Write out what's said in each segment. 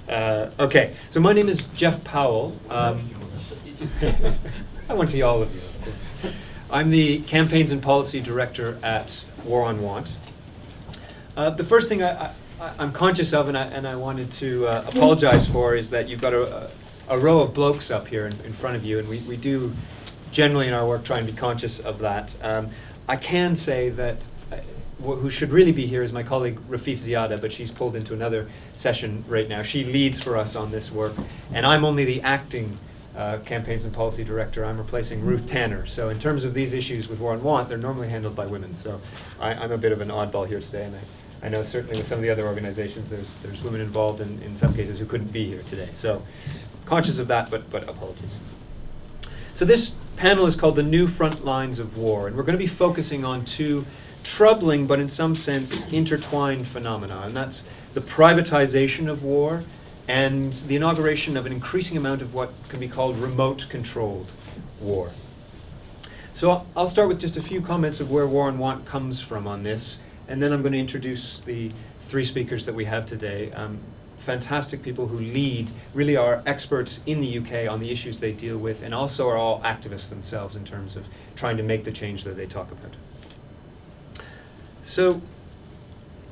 Okay, so my name is Jeff Powell. I want to see all of you, of course. I'm the Campaigns and Policy Director at War on Want. The first thing I'm conscious of, and I wanted to apologize for, is that you've got a row of blokes up here in front of you, and we do generally in our work try and be conscious of that. I can say that who should really be here is my colleague Rafif Ziada, but she's pulled into another session right now. She leads for us on this work, and I'm only the acting Campaigns and Policy Director. I'm replacing Ruth Tanner. So in terms of these issues with War on Want, they're normally handled by women. So I'm a bit of an oddball here today, and I know certainly with some of the other organizations there's women involved in some cases who couldn't be here today. So conscious of that, but apologies. So this panel is called The New Frontlines of War, and we're going to be focusing on two troubling but in some sense intertwined phenomena, and that's the privatization of war and the inauguration of an increasing amount of what can be called remote controlled war. So I'll start with just a few comments of where War on Want comes from on this, and then I'm going to introduce the three speakers that we have today. Fantastic people who really are experts in the UK on the issues they deal with, and also are all activists themselves in terms of trying to make the change that they talk about. So,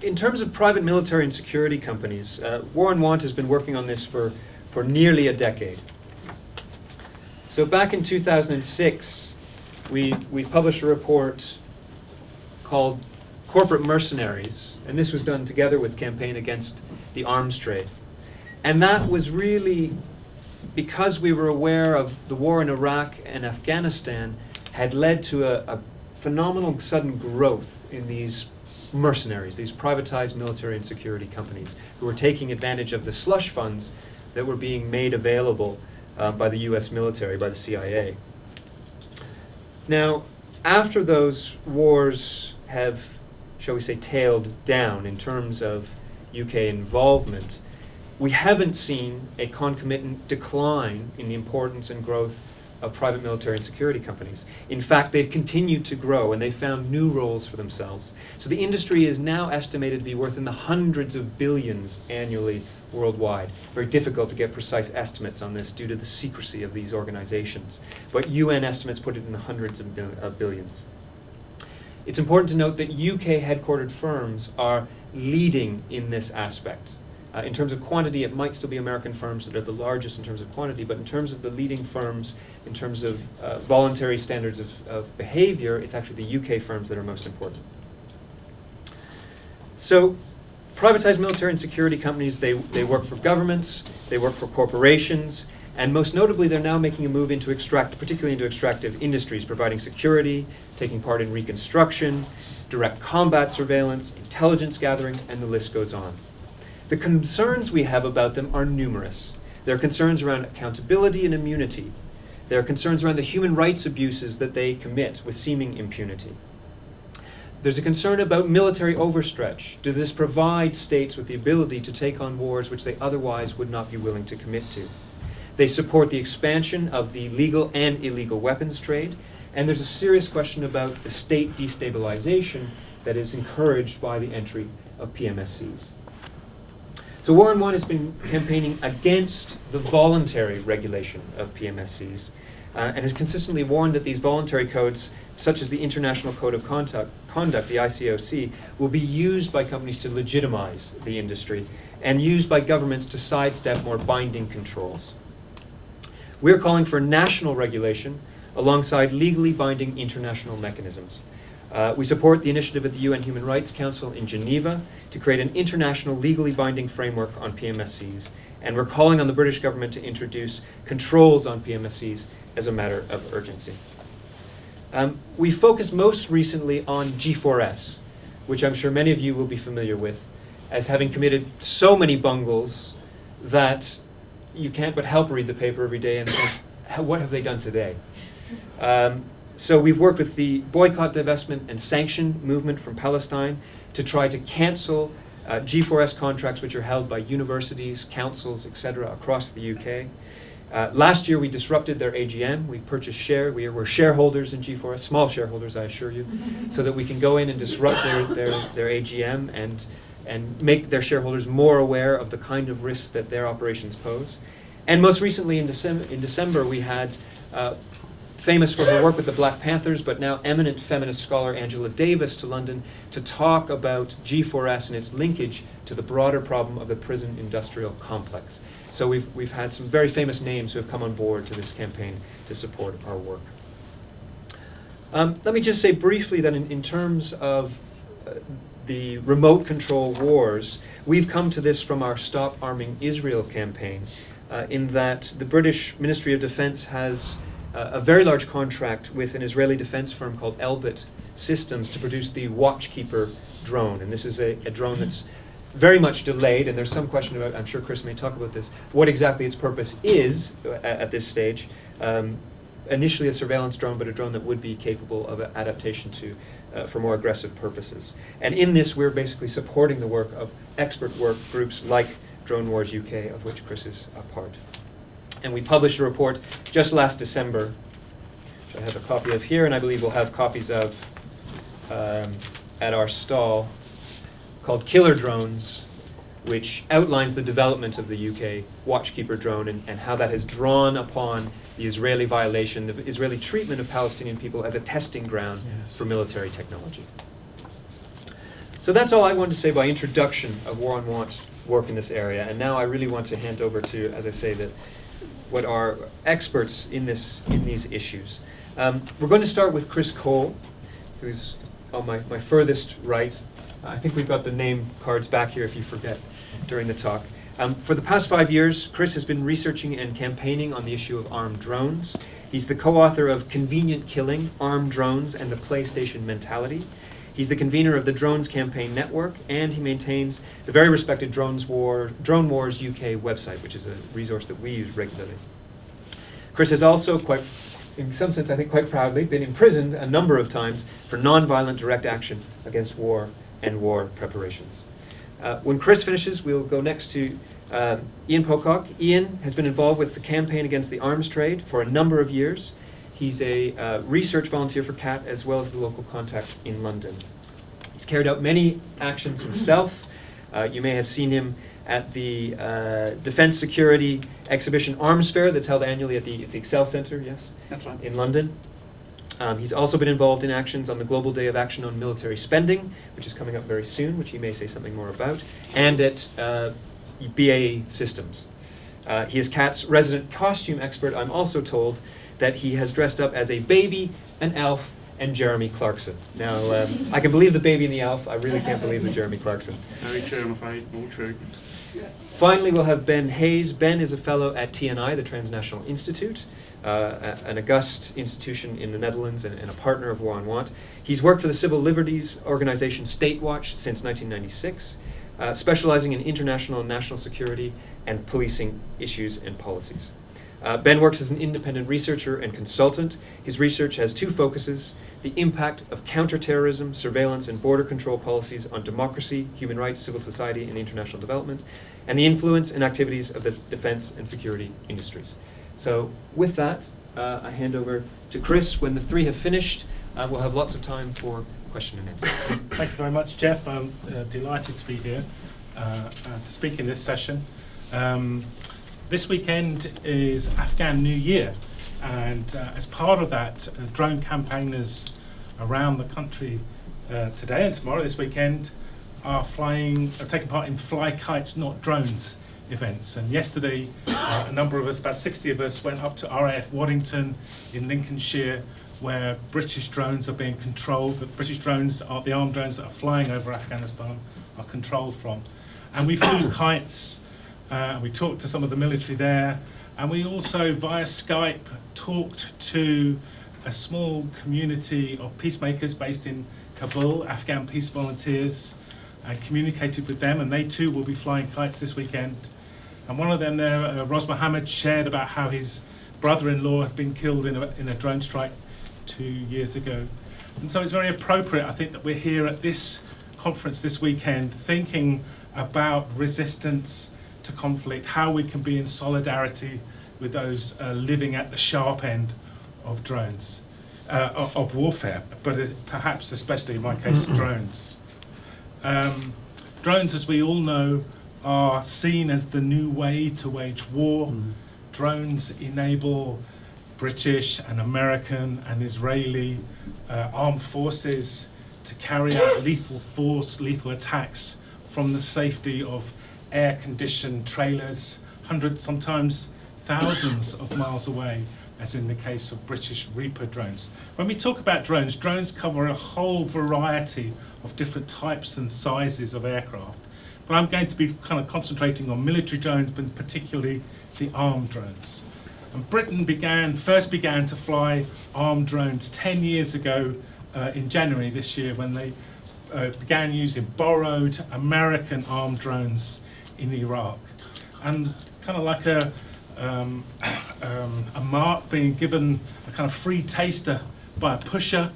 in terms of private military and security companies, War on Want has been working on this for nearly a decade. So back in 2006, we published a report called Corporate Mercenaries, and this was done together with Campaign Against the Arms Trade. And that was really because we were aware of the war in Iraq and Afghanistan had led to a phenomenal sudden growth in these mercenaries, these privatized military and security companies who were taking advantage of the slush funds that were being made available by the US military, by the CIA. Now, after those wars have, shall we say, tailed down in terms of UK involvement, we haven't seen a concomitant decline in the importance and growth of private military and security companies. In fact, they've continued to grow and they've found new roles for themselves. So the industry is now estimated to be worth in the hundreds of billions annually worldwide. Very difficult to get precise estimates on this due to the secrecy of these organizations. But UN estimates put it in the hundreds of billions. It's important to note that UK headquartered firms are leading in this aspect. In terms of quantity, it might still be American firms that are the largest in terms of quantity, but in terms of the leading firms, in terms of voluntary standards of behavior, it's actually the UK firms that are most important. So, privatized military and security companies, they work for governments, they work for corporations, and most notably, they're now making a move into particularly into extractive industries, providing security, taking part in reconstruction, direct combat surveillance, intelligence gathering, and the list goes on. The concerns we have about them are numerous. There are concerns around accountability and immunity. There are concerns around the human rights abuses that they commit with seeming impunity. There's a concern about military overstretch. Does this provide states with the ability to take on wars which they otherwise would not be willing to commit to? They support the expansion of the legal and illegal weapons trade, and there's a serious question about the state destabilization that is encouraged by the entry of PMSCs. So War on Want has been campaigning against the voluntary regulation of PMSCs and has consistently warned that these voluntary codes, such as the International Code of Conduct, the ICOC, will be used by companies to legitimize the industry and used by governments to sidestep more binding controls. We're calling for national regulation alongside legally binding international mechanisms. We support the initiative at the UN Human Rights Council in Geneva to create an international legally binding framework on PMSCs, and we're calling on the British government to introduce controls on PMSCs as a matter of urgency. We focused most recently on G4S, which I'm sure many of you will be familiar with, as having committed so many bungles that you can't but help read the paper every day and think, what have they done today? So we've worked with the boycott, divestment, and sanction movement from Palestine to try to cancel G4S contracts which are held by universities, councils, etc. across the UK. Last year we disrupted their AGM. We've purchased we're shareholders in G4S, small shareholders I assure you, so that we can go in and disrupt their AGM and and make their shareholders more aware of the kind of risks that their operations pose. And most recently in December we had famous for her work with the Black Panthers, but now eminent feminist scholar Angela Davis to London to talk about G4S and its linkage to the broader problem of the prison industrial complex. So we've had some very famous names who have come on board to this campaign to support our work. Let me just say briefly that in terms of the remote control wars, we've come to this from our Stop Arming Israel campaign, in that the British Ministry of Defense has a very large contract with an Israeli defense firm called Elbit Systems to produce the Watchkeeper drone. And this is a drone that's very much delayed, and there's some question about, I'm sure Chris may talk about this, what exactly its purpose is at this stage. Initially a surveillance drone, but a drone that would be capable of adaptation to for more aggressive purposes. And in this, we're basically supporting the work of expert work groups like Drone Wars UK, of which Chris is a part. And we published a report just last December, which I have a copy of here, and I believe we'll have copies of at our stall, called Killer Drones, which outlines the development of the UK Watchkeeper drone and how that has drawn upon the Israeli violation, the Israeli treatment of Palestinian people as a testing ground for military technology. So that's all I wanted to say by introduction of War on Want work in this area. And now I really want to hand over to, as I say, what are experts in these issues. We're going to start with Chris Cole, who's on my furthest right. I think we've got the name cards back here if you forget during the talk. For the past 5 years, Chris has been researching and campaigning on the issue of armed drones. He's the co-author of Convenient Killing, Armed Drones, and the PlayStation Mentality. He's the convener of the Drones Campaign Network, and he maintains the very respected Drone Wars UK website, which is a resource that we use regularly. Chris has also, in some sense, I think quite proudly, been imprisoned a number of times for non-violent direct action against war and war preparations. When Chris finishes, we'll go next to Ian Pocock. Ian has been involved with the campaign against the arms trade for a number of years. He's a research volunteer for CAAT as well as the local contact in London. He's carried out many actions himself. You may have seen him at the Defence Security Exhibition Arms Fair that's held annually at the Excel Centre, yes? That's right. In London. He's also been involved in actions on the Global Day of Action on Military Spending, which is coming up very soon, which he may say something more about, and at BAE Systems. He is CAAT's resident costume expert. I'm also told that he has dressed up as a baby, an elf, and Jeremy Clarkson. Now, I can believe the baby and the elf. I really can't believe the Jeremy Clarkson. Very true, I'm afraid. All true. Finally, we'll have Ben Hayes. Ben is a fellow at TNI, the Transnational Institute, an august institution in the Netherlands and a partner of War on Want. He's worked for the civil liberties organization Statewatch since 1996, specializing in international and national security and policing issues and policies. Ben works as an independent researcher and consultant. His research has two focuses: the impact of counterterrorism, surveillance, and border control policies on democracy, human rights, civil society, and international development, and the influence and activities of the defense and security industries. So with that, I hand over to Chris. When the three have finished, we'll have lots of time for question and answer. Thank you very much, Jeff. I'm delighted to be here to speak in this session. This weekend is Afghan New Year, and as part of that, drone campaigners around the country today and tomorrow, this weekend, are taking part in Fly Kites Not Drones events. And yesterday, a number of us, about 60 of us, went up to RAF Waddington in Lincolnshire, where British drones are being controlled. The British drones are the armed drones that are flying over Afghanistan are controlled from. And we flew kites. We talked to some of the military there, and we also, via Skype, talked to a small community of peacemakers based in Kabul, Afghan peace volunteers, and communicated with them, and they too will be flying kites this weekend. And one of them there, Ros Mohammed, shared about how his brother-in-law had been killed in a drone strike 2 years ago. And so it's very appropriate, I think, that we're here at this conference this weekend thinking about resistance to conflict, how we can be in solidarity with those living at the sharp end of drones, of warfare, but perhaps especially in my case, drones. Drones, as we all know, are seen as the new way to wage war. Drones enable British and American and Israeli armed forces to carry out lethal attacks from the safety of air-conditioned trailers, hundreds, sometimes thousands of miles away, as in the case of British Reaper drones. When we talk about drones, drones cover a whole variety of different types and sizes of aircraft. But I'm going to be kind of concentrating on military drones, but particularly the armed drones. And Britain first began to fly armed drones 10 years ago in January this year, when they began using borrowed American armed drones in Iraq. And kind of like a mark being given, a kind of free taster by a pusher,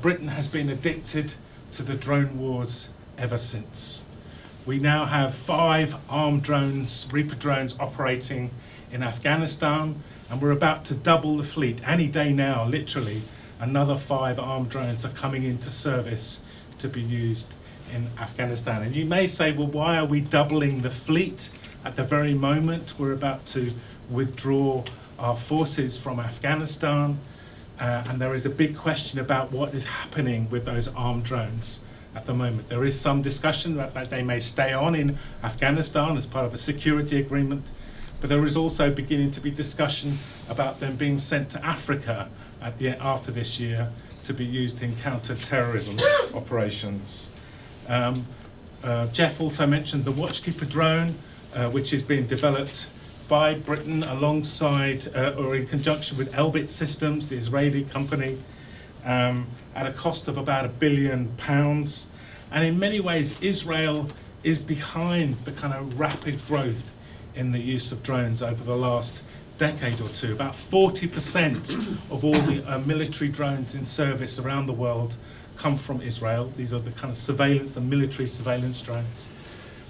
Britain has been addicted to the drone wars ever since. We now have 5 armed drones, Reaper drones, operating in Afghanistan, and we're about to double the fleet. Any day now, literally, another 5 armed drones are coming into service to be used in Afghanistan. And you may say, well, why are we doubling the fleet at the very moment we're about to withdraw our forces from Afghanistan? And there is a big question about what is happening with those armed drones at the moment. There is some discussion that they may stay on in Afghanistan as part of a security agreement, but there is also beginning to be discussion about them being sent to Africa after this year to be used in counter-terrorism operations. Jeff also mentioned the Watchkeeper drone, which is being developed by Britain alongside or in conjunction with Elbit Systems, the Israeli company, at a cost of about £1 billion. And in many ways, Israel is behind the kind of rapid growth in the use of drones over the last decade or two. About 40% of all the military drones in service around the world come from Israel. These are the kind of surveillance, the military surveillance drones.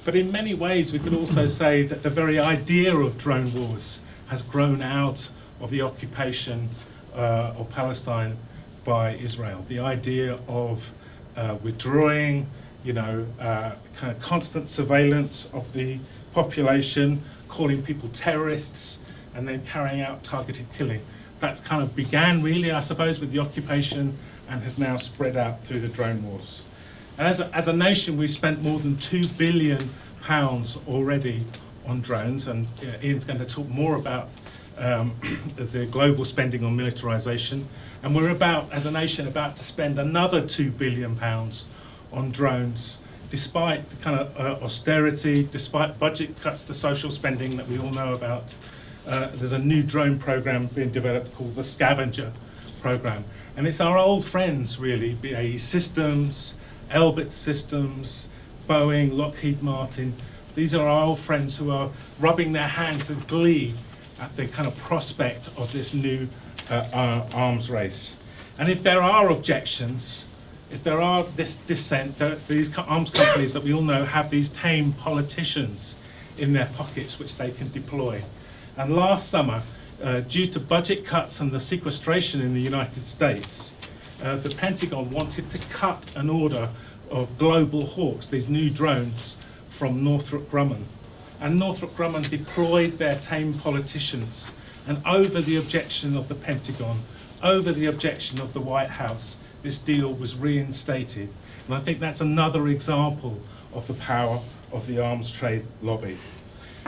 But in many ways, we could also say that the very idea of drone wars has grown out of the occupation of Palestine by Israel. The idea of withdrawing, kind of constant surveillance of the population, calling people terrorists, and then carrying out targeted killing. That kind of began really, I suppose, with the occupation and has now spread out through the drone wars. And as a nation, we've spent more than £2 billion already on drones, and Ian's going to talk more about the global spending on militarization. And we're as a nation, about to spend another £2 billion on drones, despite the kind of austerity, despite budget cuts to social spending that we all know about. There's a new drone program being developed called the Scavenger program. And it's our old friends, really, BAE Systems, Elbit Systems, Boeing, Lockheed Martin. These are our old friends who are rubbing their hands with glee at the kind of prospect of this new arms race. And if there are objections, if there are this dissent, these arms companies that we all know have these tame politicians in their pockets which they can deploy. And last summer, due to budget cuts and the sequestration in the United States, the Pentagon wanted to cut an order of Global Hawks, these new drones, from Northrop Grumman. And Northrop Grumman deployed their tame politicians, and over the objection of the Pentagon, over the objection of the White House, this deal was reinstated. And I think that's another example of the power of the arms trade lobby.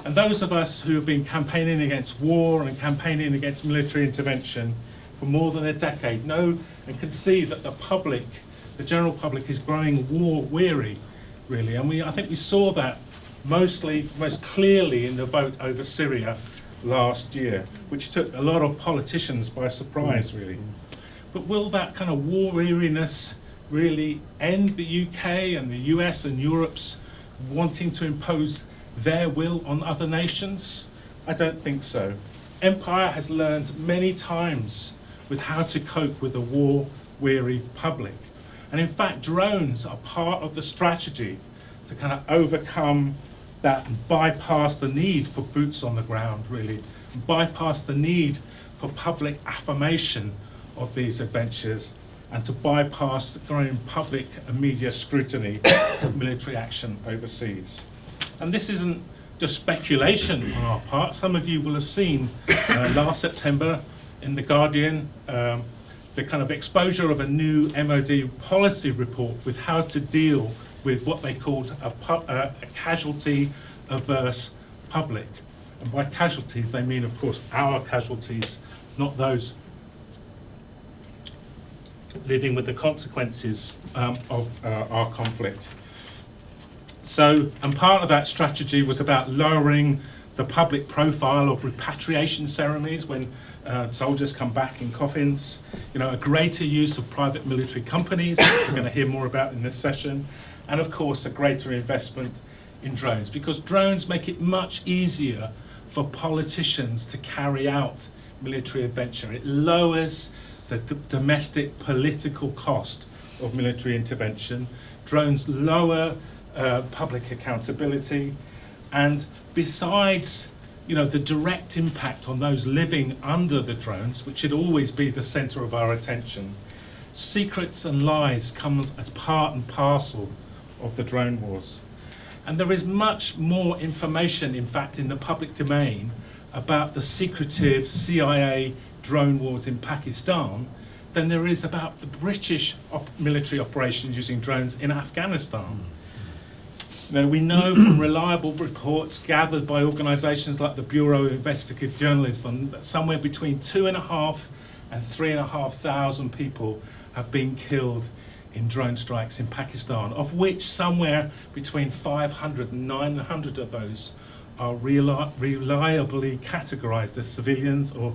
And those of us who have been campaigning against war and campaigning against military intervention for more than a decade know and can see that the public, the general public, is growing war weary, really. And I think we saw that most clearly in the vote over Syria last year, which took a lot of politicians by surprise, really. But will that kind of war weariness really end the UK and the US and Europe's wanting to impose their will on other nations? I don't think so. Empire has learned many times with how to cope with a war-weary public. And in fact, drones are part of the strategy to kind of overcome that and bypass the need for boots on the ground, really, and bypass the need for public affirmation of these adventures, and to bypass the growing public and media scrutiny of military action overseas. And this isn't just speculation on our part. Some of you will have seen last September in The Guardian the kind of exposure of a new MOD policy report with how to deal with what they called a casualty-averse public. And by casualties, they mean, of course, our casualties, not those living with the consequences of our conflict. So, and part of that strategy was about lowering the public profile of repatriation ceremonies when soldiers come back in coffins, a greater use of private military companies, we're going to hear more about in this session, and of course a greater investment in drones, because drones make it much easier for politicians to carry out military adventure. It lowers the domestic political cost of military intervention. Drones lower public accountability, and besides the direct impact on those living under the drones, which should always be the center of our attention, secrets and lies comes as part and parcel of the drone wars. And there is much more information, in fact, in the public domain about the secretive CIA drone wars in Pakistan than there is about the British military operations using drones in Afghanistan. We know from reliable reports gathered by organisations like the Bureau of Investigative Journalism that somewhere between 2,500 and 3,500 people have been killed in drone strikes in Pakistan, of which somewhere between 500 and 900 of those are reliably categorised as civilians or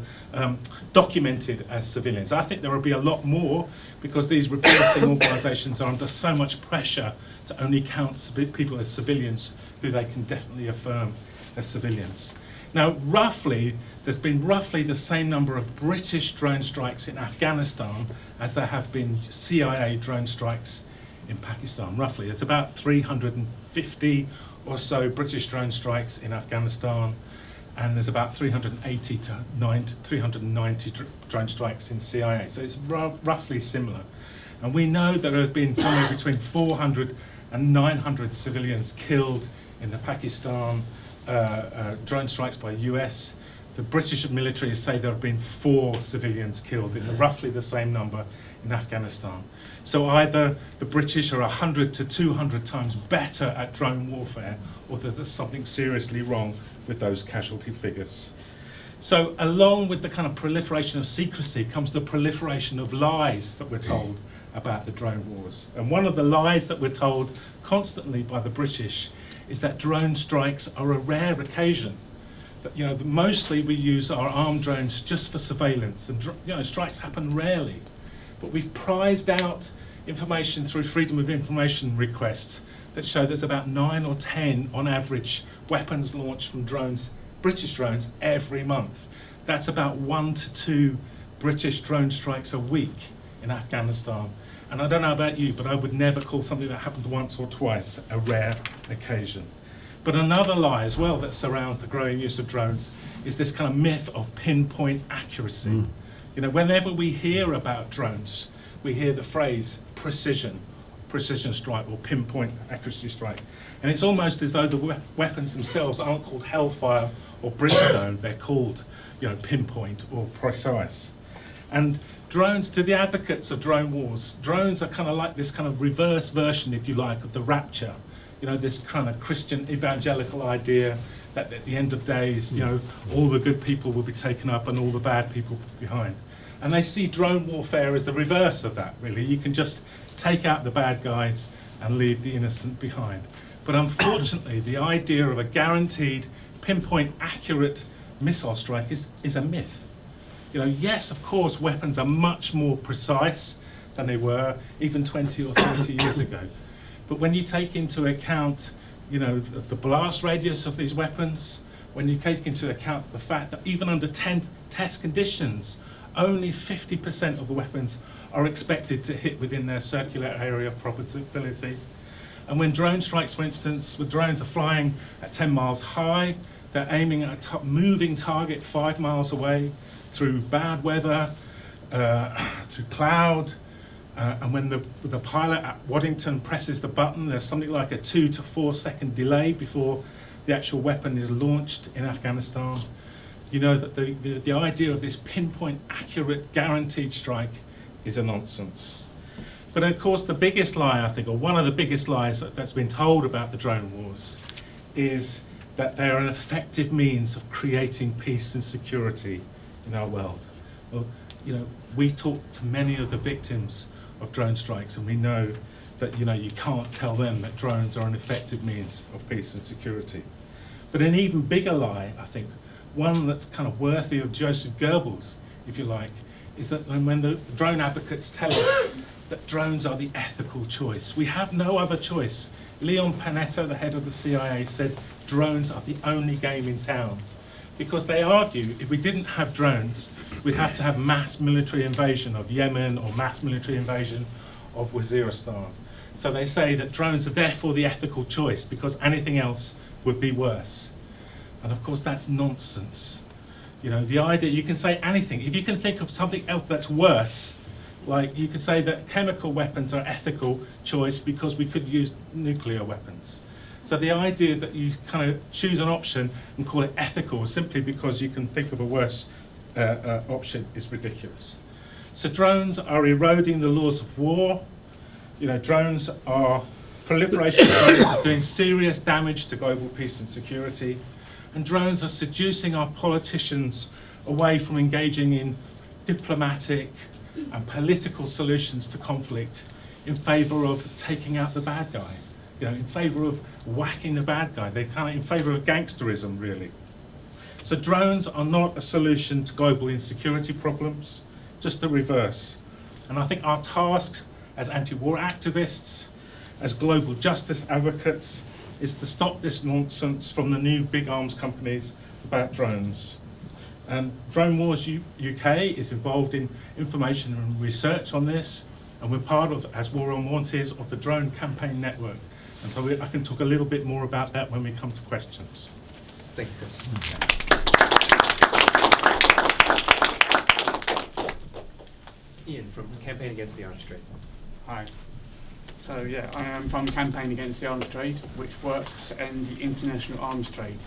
documented as civilians. I think there will be a lot more because these reporting organisations are under so much pressure to only count people as civilians who they can definitely affirm as civilians. Now, there's been roughly the same number of British drone strikes in Afghanistan as there have been CIA drone strikes in Pakistan, roughly. It's about 350 or so British drone strikes in Afghanistan, and there's about 380 to 390 drone strikes in CIA. So it's roughly similar. And we know that there have been somewhere between 400 and 900 civilians killed in the Pakistan drone strikes by US. The British military say there have been 4 civilians killed in roughly the same number in Afghanistan. So either the British are 100 to 200 times better at drone warfare, or that there's something seriously wrong with those casualty figures. So along with the kind of proliferation of secrecy comes the proliferation of lies that we're told about the drone wars. And one of the lies that we're told constantly by the British is that drone strikes are a rare occasion. That, mostly we use our armed drones just for surveillance, and strikes happen rarely. But we've prized out information through freedom of information requests that show there's about 9 or 10 on average weapons launched from drones, British drones, every month. That's about 1 to 2 British drone strikes a week in Afghanistan. And I don't know about you, but I would never call something that happened once or twice a rare occasion. But another lie as well that surrounds the growing use of drones is this kind of myth of pinpoint accuracy. Whenever we hear about drones, we hear the phrase precision strike or pinpoint accuracy strike. And it's almost as though the weapons themselves aren't called Hellfire or Brimstone, they're called pinpoint or precise. And drones, to the advocates of drone wars, drones are kind of like this kind of reverse version, if you like, of the rapture. This kind of Christian evangelical idea that at the end of days, all the good people will be taken up and all the bad people behind. And they see drone warfare as the reverse of that, really. You can just take out the bad guys and leave the innocent behind. But unfortunately, the idea of a guaranteed, pinpoint accurate missile strike is a myth. Yes, of course, weapons are much more precise than they were even 20 or 30 years ago. But when you take into account, the blast radius of these weapons, when you take into account the fact that even under test conditions, only 50% of the weapons are expected to hit within their circular area of probability. And when drone strikes, for instance, when drones are flying at 10 miles high, they're aiming at a moving target 5 miles away through bad weather, through cloud, And when the pilot at Waddington presses the button, there's something like a 2 to 4 second delay before the actual weapon is launched in Afghanistan. You know that the idea of this pinpoint accurate guaranteed strike is a nonsense. But of course the biggest lie, I think, or one of the biggest lies that's been told about the drone wars is that they are an effective means of creating peace and security in our world. Well, you know, we talk to many of the victims of drone strikes, and we know that, you know, you can't tell them that drones are an effective means of peace and security. But an even bigger lie, I think, one that's kind of worthy of Joseph Goebbels, if you like, is that when the drone advocates tell us that drones are the ethical choice. We have no other choice. Leon Panetta, the head of the CIA, said drones are the only game in town. Because they argue if we didn't have drones, we'd have to have mass military invasion of Yemen or mass military invasion of Waziristan. So they say that drones are therefore the ethical choice because anything else would be worse. And of course that's nonsense. You know, the idea, you can say anything. If you can think of something else that's worse, like you could say that chemical weapons are ethical choice because we could use nuclear weapons. So the idea that you kind of choose an option and call it ethical simply because you can think of a worse option is ridiculous. So drones are eroding the laws of war. You know, drones are, proliferation of drones are doing serious damage to global peace and security. And drones are seducing our politicians away from engaging in diplomatic and political solutions to conflict in favour of taking out the bad guy. You know, in favour of whacking the bad guy. They're kind of in favour of gangsterism, really. So drones are not a solution to global insecurity problems, just the reverse. And I think our task as anti-war activists, as global justice advocates, is to stop this nonsense from the new big arms companies about drones. And Drone Wars UK is involved in information and research on this, and we're part of, as War on Want is, of the Drone Campaign Network. And so I can talk a little bit more about that when we come to questions. Thank you, Chris. Ian from Campaign Against the Arms Trade. Hi. So yeah, I am from Campaign Against the Arms Trade, which works to end the international arms trade.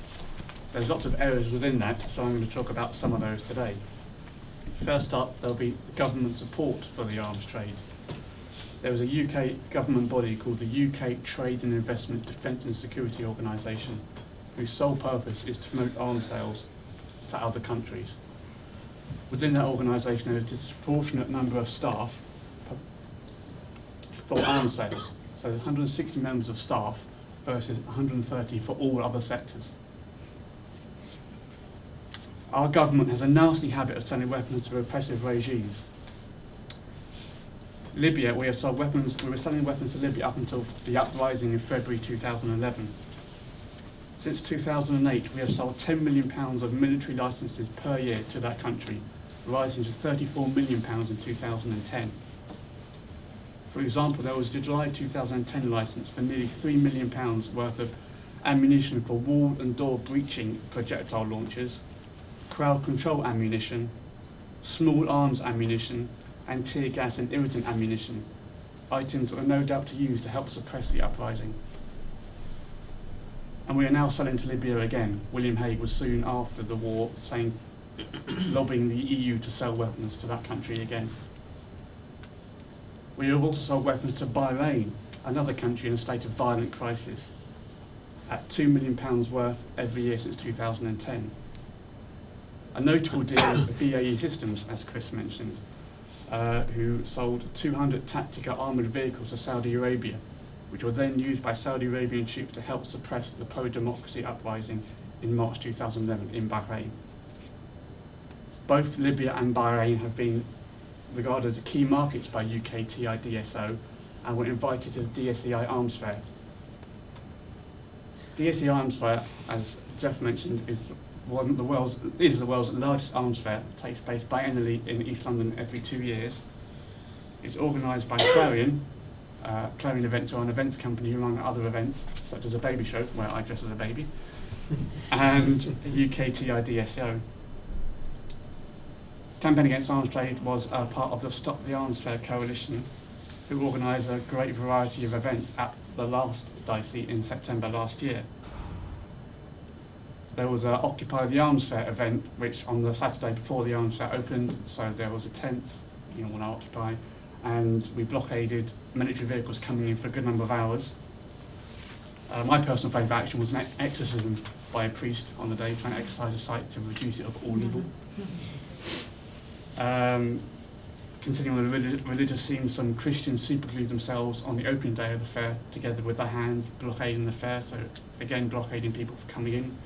There's lots of errors within that, so I'm going to talk about some of those today. First up, there'll be government support for the arms trade. There was a UK government body called the UK Trade and Investment Defence and Security Organisation, whose sole purpose is to promote arms sales to other countries. Within that organisation, there is a disproportionate number of staff for arms sales. So there's 160 members of staff versus 130 for all other sectors. Our government has a nasty habit of selling weapons to repressive regimes. Libya, we were selling weapons to Libya up until the uprising in February 2011. Since 2008, we have sold £10 million of military licences per year to that country, rising to £34 million in 2010. For example, there was the July 2010 licence for nearly £3 million worth of ammunition for wall and door breaching projectile launchers, crowd control ammunition, small arms ammunition, and tear gas and irritant ammunition, items that were no doubt to use to help suppress the uprising. And we are now selling to Libya again. William Hague was soon after the war saying, lobbying the EU to sell weapons to that country again. We have also sold weapons to Bahrain, another country in a state of violent crisis, at £2 million worth every year since 2010. A notable deal is BAE Systems, as Chris mentioned, who sold 200 tactical armoured vehicles to Saudi Arabia, which were then used by Saudi Arabian troops to help suppress the pro-democracy uprising in March 2011 in Bahrain. Both Libya and Bahrain have been regarded as key markets by UK TIDSO and were invited to the DSEI Arms Fair. DSEI Arms Fair, as Jeff mentioned, is the world's largest arms fair. It takes place biennially in East London every 2 years. It's organised by Clarion. Clarion Events are an events company who run other events, such as a baby show, where I dress as a baby, and UK TIDSO. Campaign Against Arms Trade was part of the Stop the Arms Fair coalition, who organised a great variety of events at the last Dicey in September last year. There was an Occupy the Arms Fair event, which on the Saturday before the Arms Fair opened, so there was a tent, you know, on Occupy, and we blockaded military vehicles coming in for a good number of hours. My personal favourite action was an exorcism by a priest on the day, trying to exercise the site to reduce it of all evil. Continuing on the religious theme, some Christians superglued themselves on the opening day of the fair, together with their hands, blockading the fair, so again blockading people for coming in.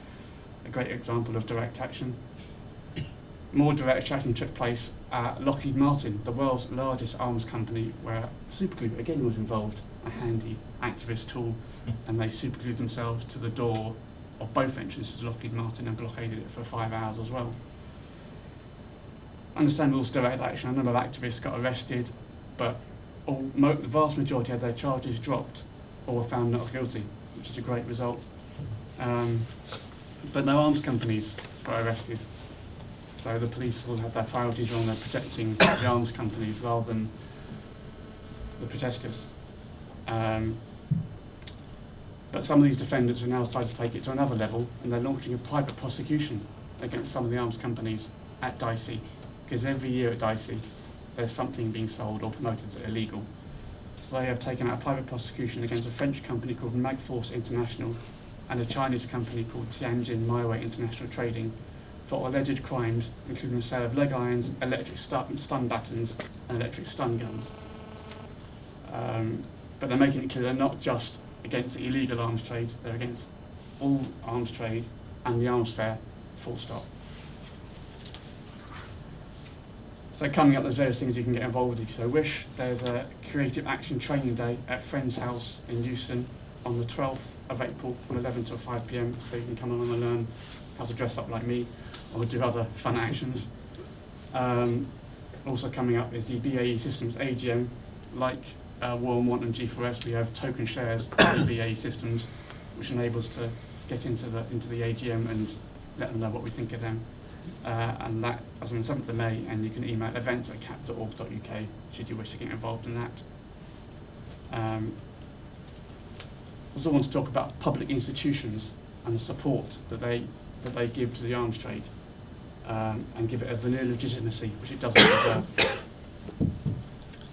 A great example of direct action. More direct action took place at Lockheed Martin, the world's largest arms company, where superglue again was involved, a handy activist tool, and they superglued themselves to the door of both entrances to Lockheed Martin and blockaded it for 5 hours as well. Understandable direct action, a number of activists got arrested, but the vast majority had their charges dropped or were found not guilty, which is a great result. But no arms companies were arrested. So the police all had their priorities on their protecting the arms companies rather than the protesters. But some of these defendants have now decided to take it to another level, and they're launching a private prosecution against some of the arms companies at Dicey, because every year at Dicey there's something being sold or promoted as illegal. So they have taken out a private prosecution against a French company called Magforce International and a Chinese company called Tianjin Maiwei International Trading for alleged crimes, including the sale of leg irons, electric stun batons, and electric stun guns. But they're making it clear they're not just against the illegal arms trade, they're against all arms trade and the arms fair, full stop. So coming up, there's various things you can get involved with if you so wish. There's a creative action training day at Friend's House in Euston on the 12th of April from 11 till 5 PM, so you can come along and learn how to dress up like me or do other fun actions. Also coming up is the BAE Systems AGM. Like War and Want and G4S, we have token shares in BAE Systems, which enables to get into the AGM and let them know what we think of them. And that is on the 7th of May, and you can email events@caat.org.uk should you wish to get involved in that. I also want to talk about public institutions and the support that they give to the arms trade, and give it a veneer of legitimacy which it doesn't deserve.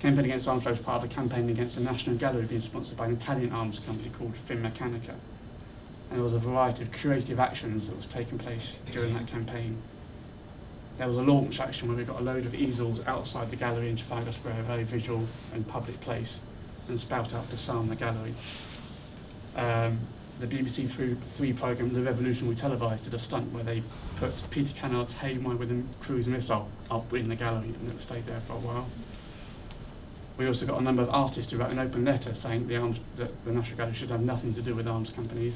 Campaign Against Arms Trade was part of a campaign against a national gallery being sponsored by an Italian arms company called Finmeccanica. And there was a variety of creative actions that was taking place during that campaign. There was a launch action where we got a load of easels outside the gallery in Trafalgar Square, a very visual and public place, and spout out to disarm the gallery. The BBC 3 programme, The Revolution, we televised did a stunt where they put Peter Cannard's Hey My with a cruise missile up in the gallery, and it stayed there for a while. We also got a number of artists who wrote an open letter saying that the National Gallery should have nothing to do with arms companies.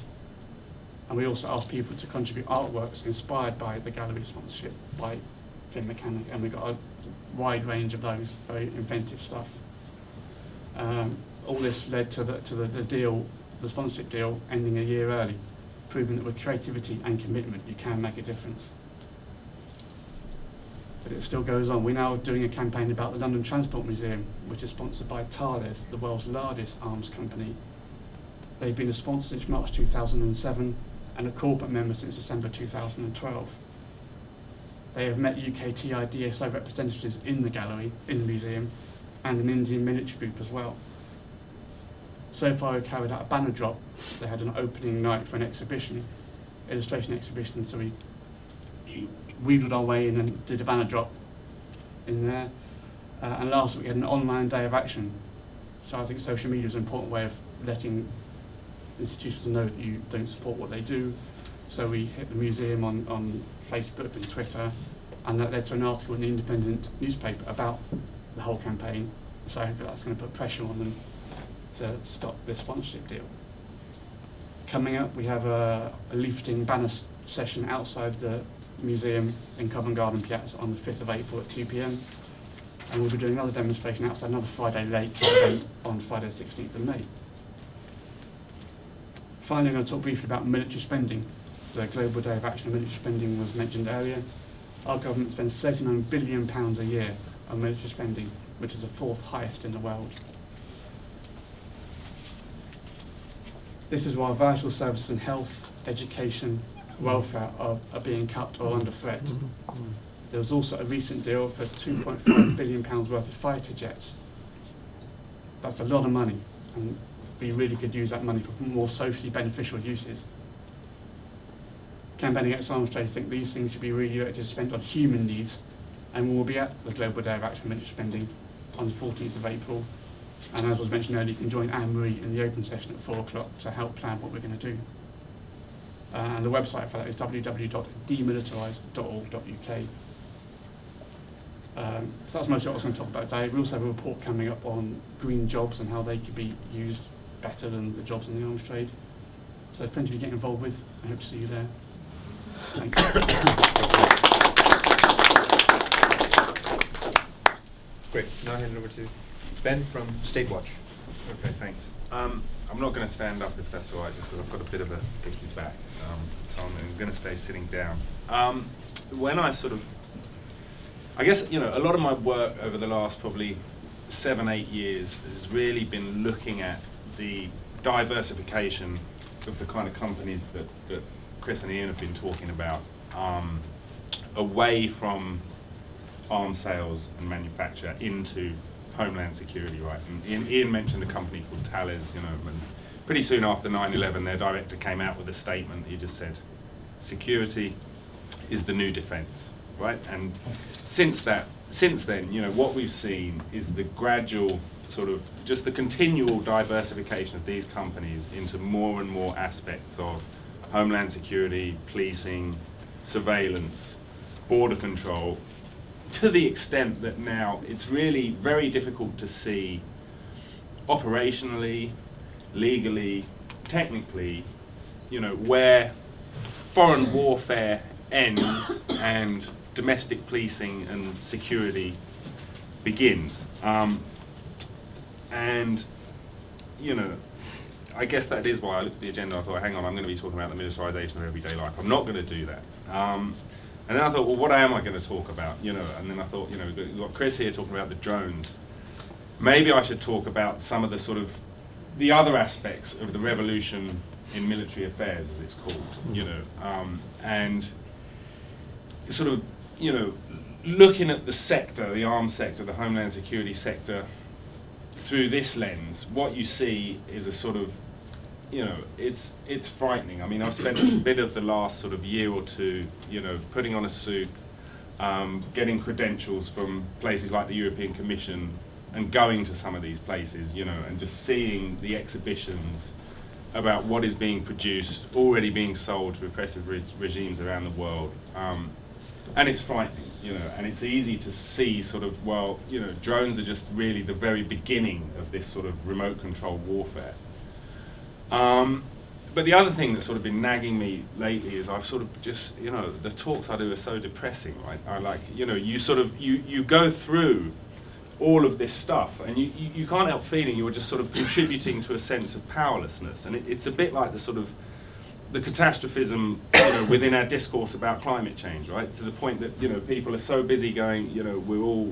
And we also asked people to contribute artworks inspired by the gallery sponsorship by Finmeccanica, and we got a wide range of those, very inventive stuff. All this led to the deal, the sponsorship deal, ending a year early, proving that with creativity and commitment you can make a difference. But it still goes on. We're now doing a campaign about the London Transport Museum, which is sponsored by Thales, the world's largest arms company. They've been a sponsor since March 2007 and a corporate member since December 2012. They have met UKTI DSO representatives in the gallery, in the museum, and an Indian military group as well. So far we've carried out a banner drop. They had an opening night for an exhibition, illustration exhibition, so we wheedled our way in and did a banner drop in there. And last week we had an online day of action. So I think social media is an important way of letting institutions know that you don't support what they do. So we hit the museum on Facebook and Twitter, and that led to an article in the Independent newspaper about the whole campaign. So hopefully that's going to put pressure on them to stop this sponsorship deal. Coming up, we have a leafleting banner session outside the museum in Covent Garden Piazza on the 5th of April at 2 PM. And we'll be doing another demonstration outside another Friday late event on Friday the 16th of May. Finally, I'm going to talk briefly about military spending. The Global Day of Action on Military Spending was mentioned earlier. Our government spends £39 billion a year on military spending, which is the 4th highest in the world. This is why vital services in health, education, welfare are being cut or under threat. There was also a recent deal for £2.5 billion worth of fighter jets. That's a lot of money, and we really could use that money for more socially beneficial uses. Campaigning Against Arms Trade think these things should be redirected to spend on human needs, and we will be at the Global Day of Action Military Spending on the 14th of April. And as was mentioned earlier, you can join Anne-Marie in the open session at 4 o'clock to help plan what we're going to do. And the website for that is www.demilitarise.org.uk. So that's mostly what I was going to talk about today. We also have a report coming up on green jobs and how they could be used better than the jobs in the arms trade. So there's plenty to get involved with. I hope to see you there. Thank you. Great. Now I hand it over to Ben from Statewatch. Okay, thanks. I'm not going to stand up if that's all right, just because I've got a bit of a dicky back, so I'm going to stay sitting down. When I I guess, you know, a lot of my work over the last probably 7-8 years has really been looking at the diversification of the kind of companies that Chris and Ian have been talking about, away from arms sales and manufacture into Homeland Security, right? And Ian mentioned a company called Thales, you know, and pretty soon after 9/11, their director came out with a statement. He just said, security is the new defense, right? And since then, you know, what we've seen is the gradual just the continual diversification of these companies into more and more aspects of Homeland Security, policing, surveillance, border control, to the extent that now it's really very difficult to see operationally, legally, technically, you know, where foreign warfare ends and domestic policing and security begins. And, you know, I guess that is why I looked at the agenda. I thought, hang on, I'm going to be talking about the militarization of everyday life. I'm not going to do that. And then I thought, well, what am I going to talk about? You know, and then I thought, you know, we've got Chris here talking about the drones. Maybe I should talk about some of the other aspects of the revolution in military affairs, as it's called, you know, and you know, looking at the sector, the arms sector, the Homeland Security sector, through this lens, what you see is you know, it's frightening. I mean, I've spent a bit of the last year or two, you know, putting on a suit, getting credentials from places like the European Commission, and going to some of these places, you know, and just seeing the exhibitions about what is being produced, already being sold to repressive regimes around the world. And it's frightening, you know, and it's easy to see well, you know, drones are just really the very beginning of this remote control warfare. But the other thing that's been nagging me lately is I've just, you know, the talks I do are so depressing, right? I like, you know, you go through all of this stuff and you can't help feeling you're just contributing to a sense of powerlessness. And it's a bit like the catastrophism, you know, within our discourse about climate change, right? To the point that, you know, people are so busy going, you know,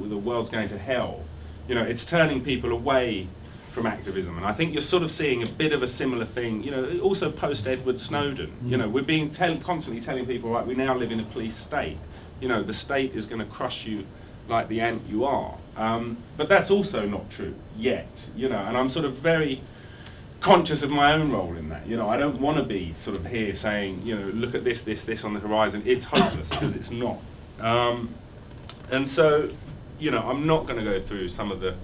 the world's going to hell. You know, it's turning people away from activism, and I think you're seeing a bit of a similar thing, you know, also post-Edward Snowden. You know, we're being constantly telling people, right, we now live in a police state. You know, the state is going to crush you like the ant you are. But that's also not true yet, you know, and I'm very conscious of my own role in that. You know, I don't want to be here saying, you know, look at this on the horizon. It's hopeless, because it's not. And so, you know, I'm not going to go through some of the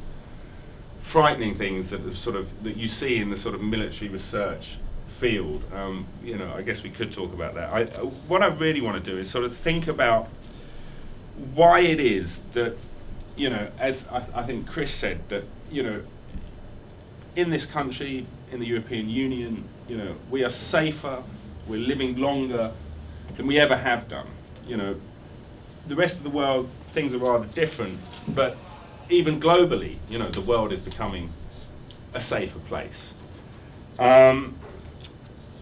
frightening things that that you see in the military research field. You know, I guess we could talk about that. What I really want to do is think about why it is that, you know, as I think Chris said, that, you know, in this country, in the European Union, you know, we are safer, we're living longer than we ever have done. You know, the rest of the world, things are rather different, but even globally, you know, the world is becoming a safer place. And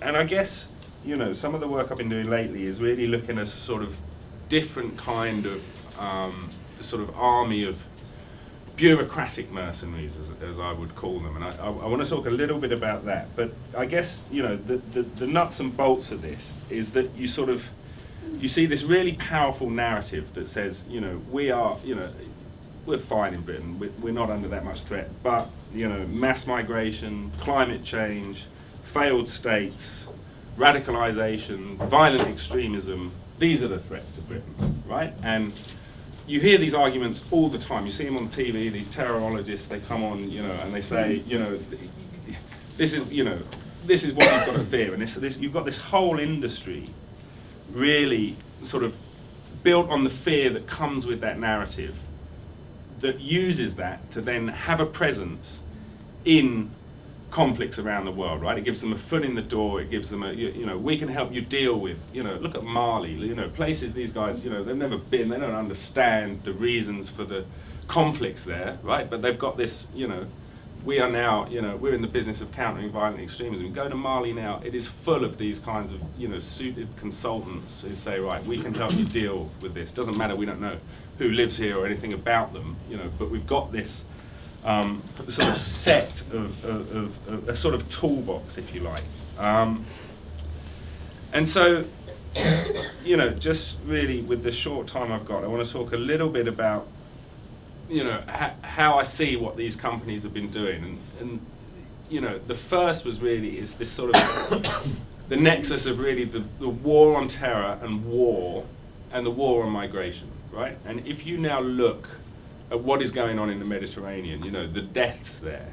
I guess, you know, some of the work I've been doing lately is really looking at different kind of army of bureaucratic mercenaries, as I would call them, and I want to talk a little bit about that. But I guess, you know, the nuts and bolts of this is that you see this really powerful narrative that says, you know, we're fine in Britain, we're not under that much threat, but, you know, mass migration, climate change, failed states, radicalization, violent extremism, these are the threats to Britain, right? And you hear these arguments all the time. You see them on TV, these terrorologists, they come on, you know, and they say, you know, this is what you've got to fear. And you've got this whole industry really sort of built on the fear that comes with that narrative, that uses that to then have a presence in conflicts around the world, right? It gives them a foot in the door. It gives them you know, we can help you deal with, you know, look at Mali, you know, places these guys, you know, they've never been, they don't understand the reasons for the conflicts there, right? But they've got this, you know, we are now, you know, we're in the business of countering violent extremism. Go to Mali now, it is full of these kinds of, you know, suited consultants who say, right, we can help you deal with this. Doesn't matter, we don't know who lives here or anything about them, you know, but we've got this sort of set of a sort of toolbox, if you like. And so, you know, just really with the short time I've got, I want to talk a little bit about, you know, how I see what these companies have been doing. And you know, the first was really is this sort of the nexus of really the war on terror and the war on migration, right? And if you now look at what is going on in the Mediterranean, you know, the deaths there,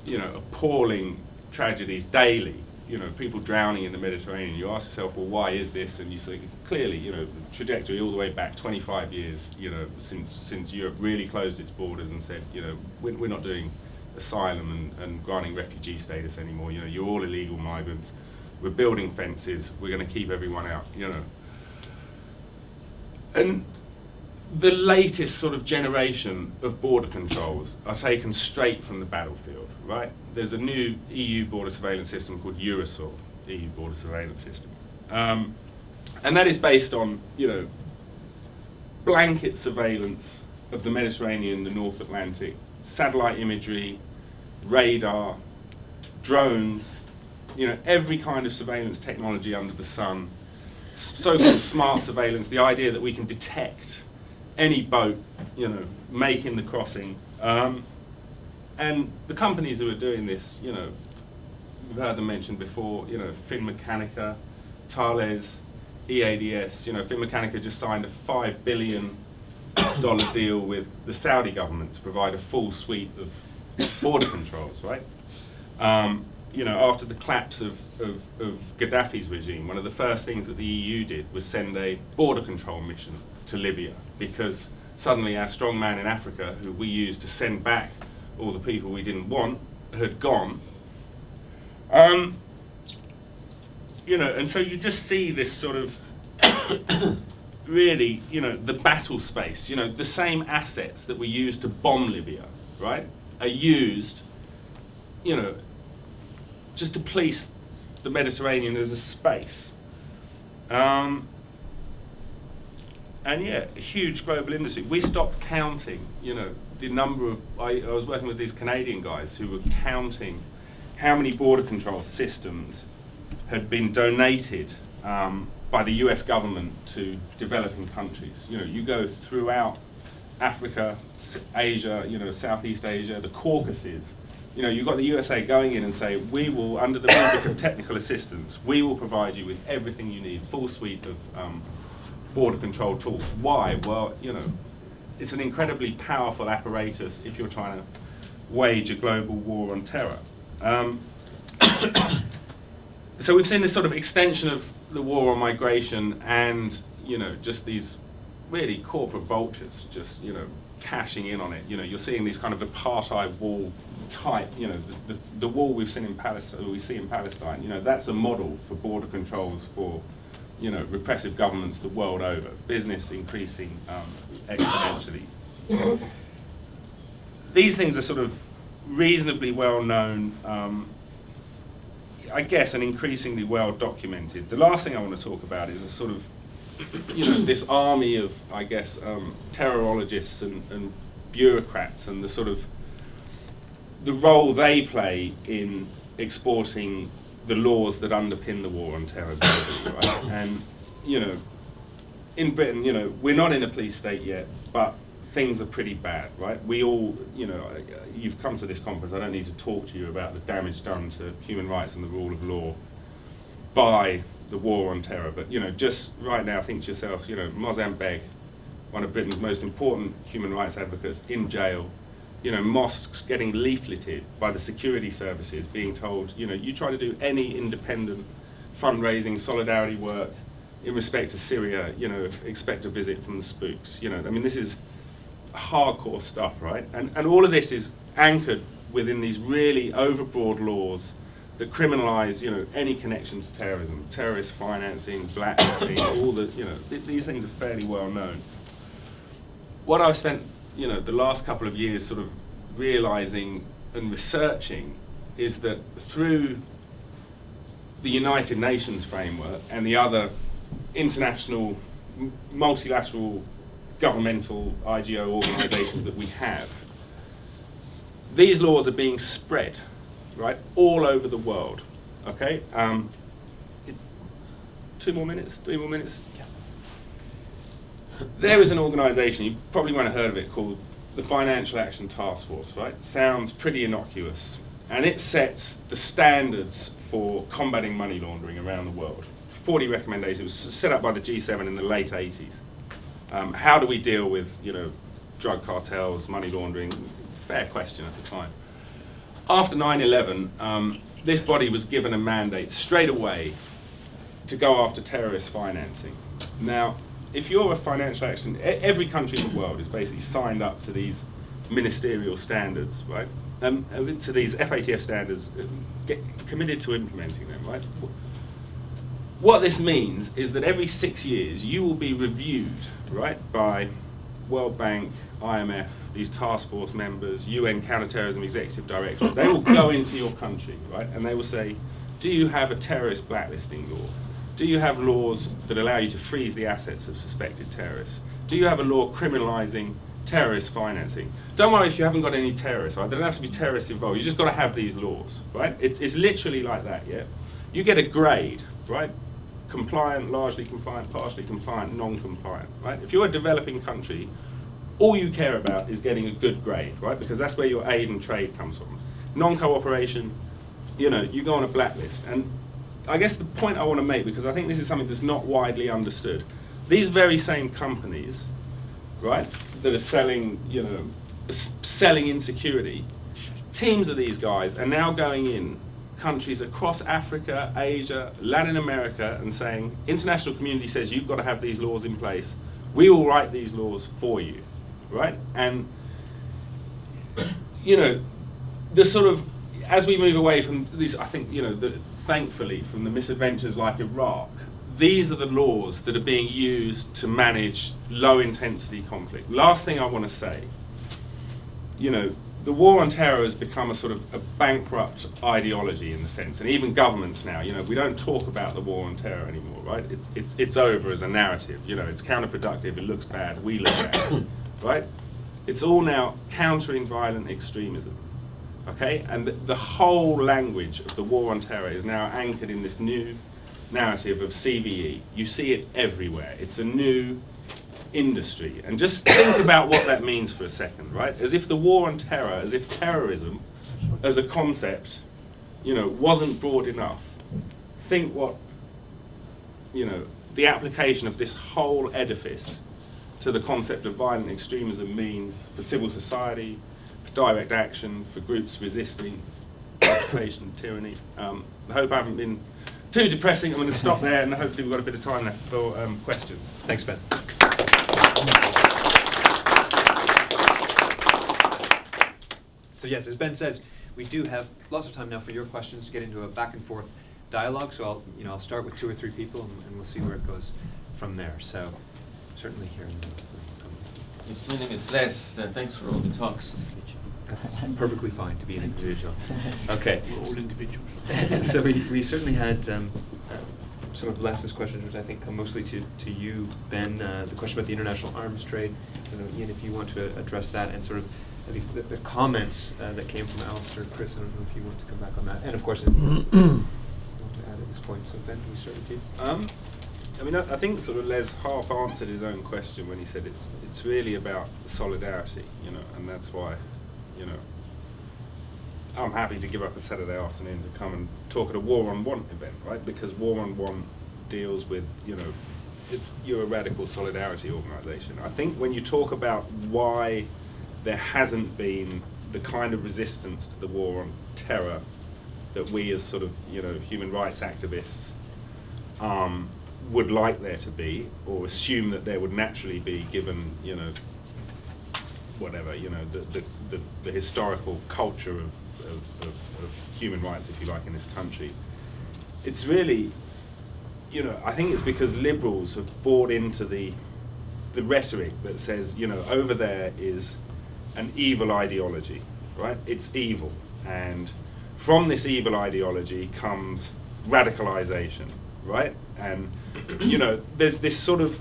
you know, appalling tragedies daily, you know, people drowning in the Mediterranean. You ask yourself, well, why is this? And you see clearly, you know, the trajectory all the way back 25 years, you know, since Europe really closed its borders and said, you know, we're not doing asylum and granting refugee status anymore. You know, you're all illegal migrants. We're building fences. We're going to keep everyone out, you know. And the latest sort of generation of border controls are taken straight from the battlefield, right? There's a new EU border surveillance system called Eurosur, EU border surveillance system. And that is based on, you know, blanket surveillance of the Mediterranean, the North Atlantic, satellite imagery, radar, drones, you know, every kind of surveillance technology under the sun, so-called smart surveillance, the idea that we can detect any boat, you know, making the crossing. And the companies who are doing this, you know, we've heard them mentioned before, you know, Finmeccanica, Thales, EADS, you know, Finmeccanica just signed a $5 billion deal with the Saudi government to provide a full suite of border controls, right? You know, after the collapse of Gaddafi's regime, one of the first things that the EU did was send a border control mission to Libya, because suddenly our strong man in Africa, who we used to send back all the people we didn't want, had gone. You know, and so you just see this sort of really, you know, the battle space, you know, the same assets that we used to bomb Libya, right, are used, you know, just to police the Mediterranean as a space. And yeah, a huge global industry. We stopped counting, you know, the number of, I was working with these Canadian guys who were counting how many border control systems had been donated by the US government to developing countries. You know, you go throughout Africa, Asia, you know, Southeast Asia, the Caucasus. You know, you've got the USA going in and say, we will, under the rubric of technical assistance, we will provide you with everything you need, full suite of border control tools. Why? Well, you know, it's an incredibly powerful apparatus if you're trying to wage a global war on terror. So we've seen this sort of extension of the war on migration and, you know, just these really corporate vultures just, you know, cashing in on it. You know, you're seeing these kind of apartheid wall type, you know, the wall we've seen in Palestine, we see in Palestine, you know, that's a model for border controls for, you know, repressive governments the world over, business increasing exponentially. These things are sort of reasonably well known, I guess, and increasingly well documented. The last thing I want to talk about is a sort of, you know, this army of, I guess, terrorologists and bureaucrats and the sort of the role they play in exporting the laws that underpin the war on terror globally, right? And, you know, in Britain, you know, we're not in a police state yet, but things are pretty bad, right? We all, you know, you've come to this conference, I don't need to talk to you about the damage done to human rights and the rule of law by the war on terror, but, you know, just right now think to yourself, you know, Mozambique, one of Britain's most important human rights advocates, in jail, you know, mosques getting leafleted by the security services, being told, you know, you try to do any independent fundraising, solidarity work in respect to Syria, you know, expect a visit from the spooks. You know, I mean, this is hardcore stuff, right? And all of this is anchored within these really overbroad laws that criminalize, you know, any connection to terrorism, terrorist financing, blacklisting, all the, you know, these things are fairly well known. What I've spent, you know, the last couple of years sort of realizing and researching is that through the United Nations framework and the other international, multilateral, governmental IGO organizations that we have, these laws are being spread, right, all over the world, okay? 2 more minutes, 3 more minutes? Yeah. There is an organization, you probably won't have heard of it, called the Financial Action Task Force, right? Sounds pretty innocuous. And it sets the standards for combating money laundering around the world. 40 recommendations. It was set up by the G7 in the late 80s. How do we deal with, you know, drug cartels, money laundering? Fair question at the time. After 9/11, this body was given a mandate straight away to go after terrorist financing. Now, if you're a financial action, every country in the world is basically signed up to these ministerial standards, right? To these FATF standards, get committed to implementing them, right? What this means is that every 6 years you will be reviewed, right, by World Bank, IMF, these task force members, UN Counterterrorism Executive Director. They will go into your country, right, and they will say, do you have a terrorist blacklisting law? Do you have laws that allow you to freeze the assets of suspected terrorists? Do you have a law criminalizing terrorist financing? Don't worry if you haven't got any terrorists, right? There don't have to be terrorists involved. You just got to have these laws, right? It's literally like that, yeah? You get a grade, right? Compliant, largely compliant, partially compliant, non-compliant, right? If you're a developing country, all you care about is getting a good grade, right? Because that's where your aid and trade comes from. Non-cooperation, you know, you go on a blacklist. And I guess the point I want to make, because I think this is something that's not widely understood, these very same companies, right, that are selling, you know, selling insecurity, teams of these guys are now going in countries across Africa, Asia, Latin America, and saying, international community says you've got to have these laws in place. We will write these laws for you, right? And, you know, the sort of, as we move away from these, I think, you know, thankfully, from the misadventures like Iraq, these are the laws that are being used to manage low-intensity conflict. Last thing I want to say, you know, the war on terror has become a sort of a bankrupt ideology in a sense, and even governments now, you know, we don't talk about the war on terror anymore, right? It's over as a narrative, you know, it's counterproductive, it looks bad, we look bad, right? It's all now countering violent extremism, okay? And the whole language of the war on terror is now anchored in this new narrative of CVE. You see it everywhere. It's a new industry. And just think about what that means for a second, right? As if the war on terror, as if terrorism as a concept, you know, wasn't broad enough. Think what, you know, the application of this whole edifice to the concept of violent extremism means for civil society, for direct action, for groups resisting occupation, tyranny. I hope I haven't been too depressing. I'm going to stop there, and hopefully we've got a bit of time left for questions. Thanks, Ben. So yes, as Ben says, we do have lots of time now for your questions to get into a back and forth dialogue. So I'll start with 2 or 3 people, and we'll see where it goes from there. So certainly here. Yes, my name is Les. Thanks for all the talks. Perfectly fine to be an individual. Okay. We're all individuals. So we certainly had some of Les's questions, which I think come mostly to you, Ben. The question about the international arms trade. I don't know, Ian, if you want to address that, and sort of at least the comments that came from Alistair, Chris. I don't know if you want to come back on that, and of course, if you want to add at this point. So Ben, can we start with you? I mean, I think sort of Les half answered his own question when he said it's really about solidarity, you know, and that's why, you know, I'm happy to give up a Saturday afternoon to come and talk at a War on Want event, right? Because War on Want deals with, you know, you're a radical solidarity organisation. I think when you talk about why there hasn't been the kind of resistance to the war on terror that we as sort of, you know, human rights activists would like there to be, or assume that there would naturally be, given, you know, whatever, you know, the historical culture of human rights, if you like, in this country. It's really, you know, I think it's because liberals have bought into the rhetoric that says, you know, over there is an evil ideology, right? It's evil, and from this evil ideology comes radicalization, right? And, you know, there's this sort of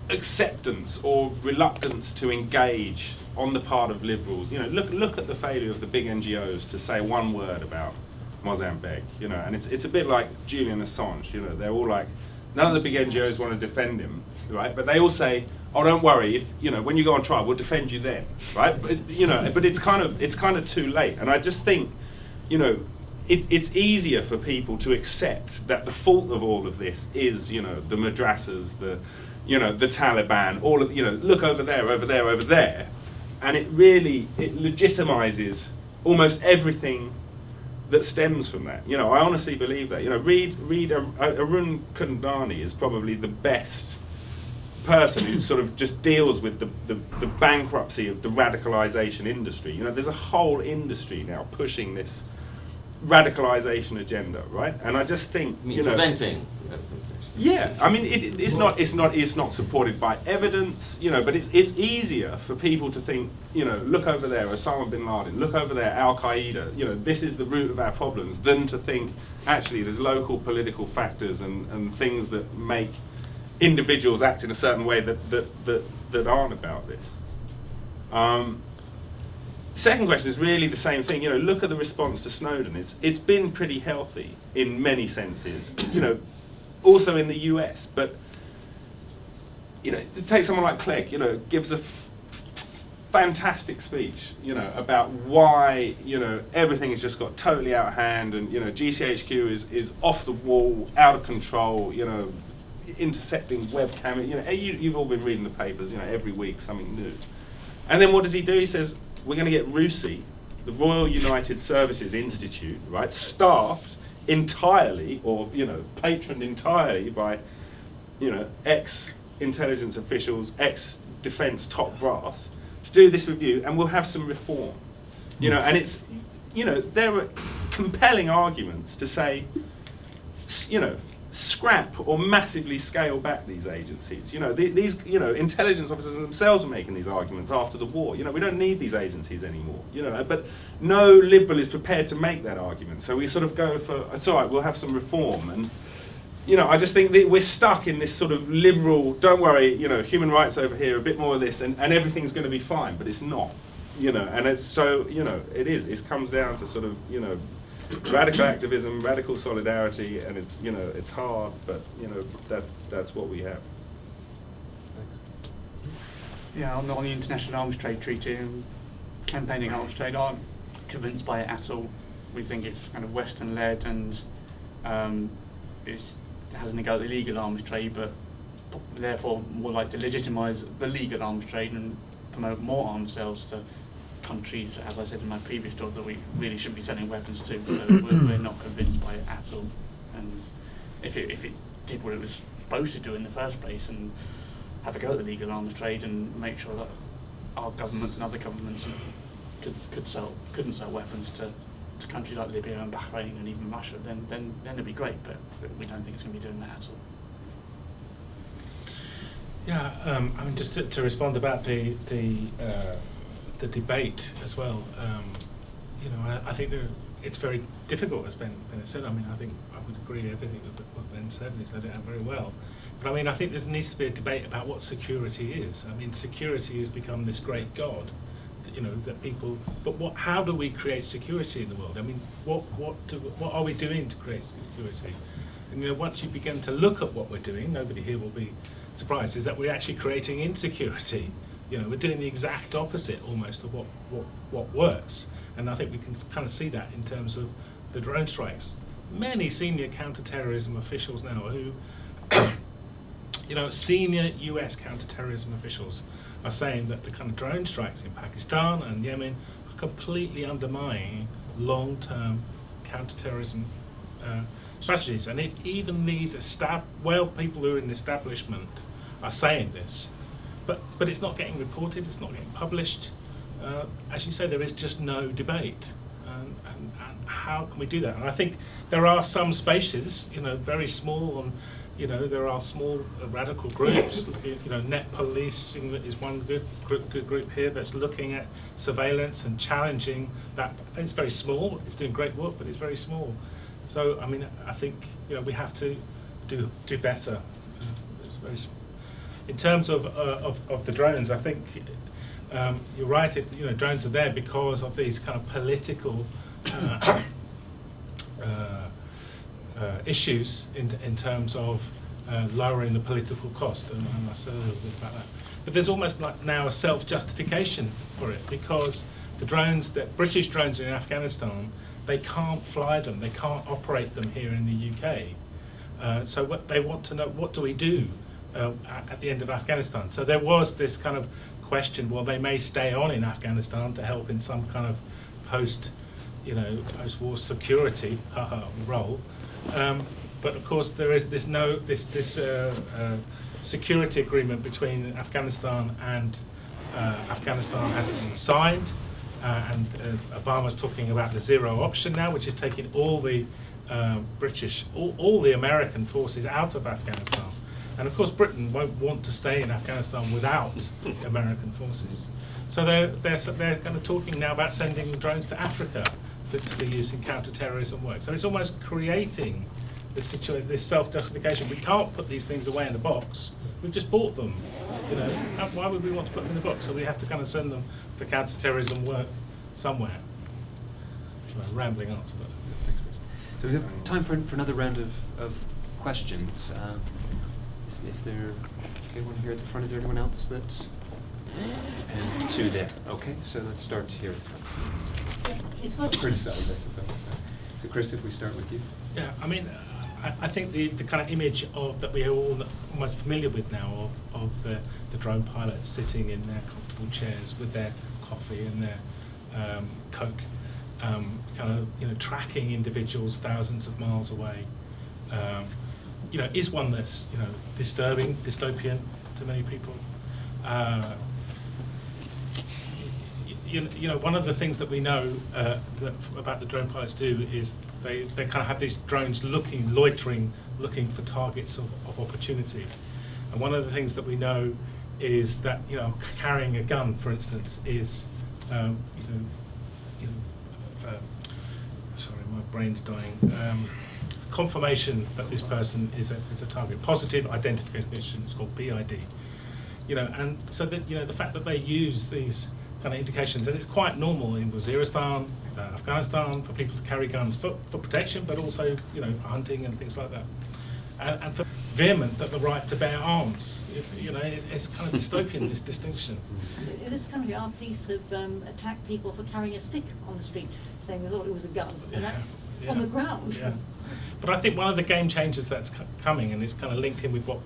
acceptance or reluctance to engage on the part of liberals. You know, look at the failure of the big NGOs to say one word about Mozambique, you know, and it's a bit like Julian Assange, you know, they're all like, none of the big NGOs want to defend him, right? But they all say, oh, don't worry, if, you know, when you go on trial, we'll defend you then, right? But, you know, but it's kind of too late. And I just think, you know, it's easier for people to accept that the fault of all of this is, you know, the madrasas, you know, the Taliban, all of, you know, look over there, over there, over there. And it legitimizes almost everything that stems from that. You know, I honestly believe that. You know, read Arun Kundnani is probably the best person who sort of just deals with the bankruptcy of the radicalization industry. You know, there's a whole industry now pushing this radicalization agenda, right? And I just think, you know, preventing. Yeah, I mean, it's not supported by evidence, you know, but it's easier for people to think, you know, look over there, Osama bin Laden, look over there, Al Qaeda, you know, this is the root of our problems, than to think actually there's local political factors and things that make individuals act in a certain way that aren't about this. Second question is really the same thing. You know, look at the response to Snowden. It's been pretty healthy in many senses. You know, also in the US, but you know, take someone like Clegg. You know, gives a fantastic speech. You know, about why, you know, everything has just got totally out of hand, and, you know, GCHQ is off the wall, out of control. You know, intercepting webcam. You know, you've all been reading the papers. You know, every week something new. And then what does he do? He says, we're going to get RUSI, the Royal United Services Institute, right, staffed entirely, or, you know, patroned entirely by, you know, ex-intelligence officials, ex-defense top brass, to do this review, and we'll have some reform. You know, and it's, you know, there are compelling arguments to say, you know, scrap or massively scale back these agencies. You know, these, you know, intelligence officers themselves are making these arguments after the war. You know, we don't need these agencies anymore. You know, but no liberal is prepared to make that argument. So we sort of go for, it's all right, we'll have some reform. And, you know, I just think that we're stuck in this sort of liberal, don't worry, you know, human rights over here, a bit more of this, and everything's going to be fine, but it's not. You know, and it's so, you know, it comes down to sort of, you know, radical activism, radical solidarity, and it's, you know, it's hard, but, you know, that's what we have. Yeah, on the International Arms Trade Treaty and campaigning arms trade, I'm convinced by it at all. We think it's kind of Western-led, and it has a go at the illegal arms trade, but therefore more like to legitimise the legal arms trade and promote more arms sales to countries, as I said in my previous talk, that we really shouldn't be selling weapons to. So we're not convinced by it at all. And if it did what it was supposed to do in the first place, and have a go at the legal arms trade and make sure that our governments and other governments couldn't sell weapons to countries like Libya and Bahrain and even Russia, then it'd be great. But we don't think it's going to be doing that at all. Yeah, I mean, just to respond about the debate as well. You know, I think it's very difficult, as Ben has said. I mean, I think I would agree everything with what Ben said, and he's laid it out very well. But I mean, I think there needs to be a debate about what security is. I mean, security has become this great god, you know, that people. But how do we create security in the world? I mean, what are we doing to create security? And you know, once you begin to look at what we're doing, nobody here will be surprised, is that we're actually creating insecurity. You know, we're doing the exact opposite almost of what works. And I think we can kind of see that in terms of the drone strikes. Many senior counterterrorism officials now who, you know, senior US counterterrorism officials are saying that the kind of drone strikes in Pakistan and Yemen are completely undermining long-term counterterrorism strategies. And if even these people who are in the establishment are saying this, but it's not getting reported, it's not getting published. As you say, there is just no debate. And how can we do that? And I think there are some spaces, you know, very small, and you know, there are small radical groups. You know, net policing is one good group here that's looking at surveillance and challenging that. And it's very small. It's doing great work, but it's very small. So I mean, I think, you know, we have to do better. It's very in terms of the drones, I think you're right. You know, drones are there because of these kind of political issues in terms of lowering the political cost, and I said a little bit about that. But there's almost like now a self-justification for it, because the drones, that British drones in Afghanistan, they can't fly them, they can't operate them here in the UK. So what they want to know, what do we do at the end of Afghanistan? So there was this kind of question, well, they may stay on in Afghanistan to help in some kind of post-war security role. But of course, there is this security agreement between Afghanistan and Afghanistan hasn't been signed, and Obama's talking about the zero option now, which is taking all the all the American forces out of Afghanistan. And of course, Britain won't want to stay in Afghanistan without American forces. So they're kind of talking now about sending drones to Africa to be used in counter-terrorism work. So it's almost creating this situation, this self-justification. We can't put these things away in a box. We've just bought them. You know, why would we want to put them in a box? So we have to kind of send them for counter-terrorism work somewhere. Well, rambling answer, but thanks. So we have time for another round of questions. If there anyone here at the front, is there anyone else that? And two there. Okay, so let's start here. Chris, I suppose. So Chris, if we start with you. Yeah, I mean, I think the kind of image that we're all almost familiar with now of the drone pilots sitting in their comfortable chairs with their coffee and their Coke, kind of tracking individuals thousands of miles away, is one that's disturbing, dystopian to many people. One of the things that we know about the drone pilots do is they kind of have these drones loitering, looking for targets of opportunity. And one of the things that we know is that carrying a gun, for instance, is sorry, my brain's dying. Confirmation that this person is a target. Positive identification, it's called PID. And so that the fact that they use these kind of indications, and it's quite normal in Waziristan, Afghanistan, for people to carry guns for protection, but also for hunting and things like that, and for vehement that the right to bear arms. It's kind of dystopian, this distinction. In this country, our police have attacked people for carrying a stick on the street, saying they thought it was a gun, and that's on the ground. Yeah. But I think one of the game changers that's coming, and it's kind of linked in with what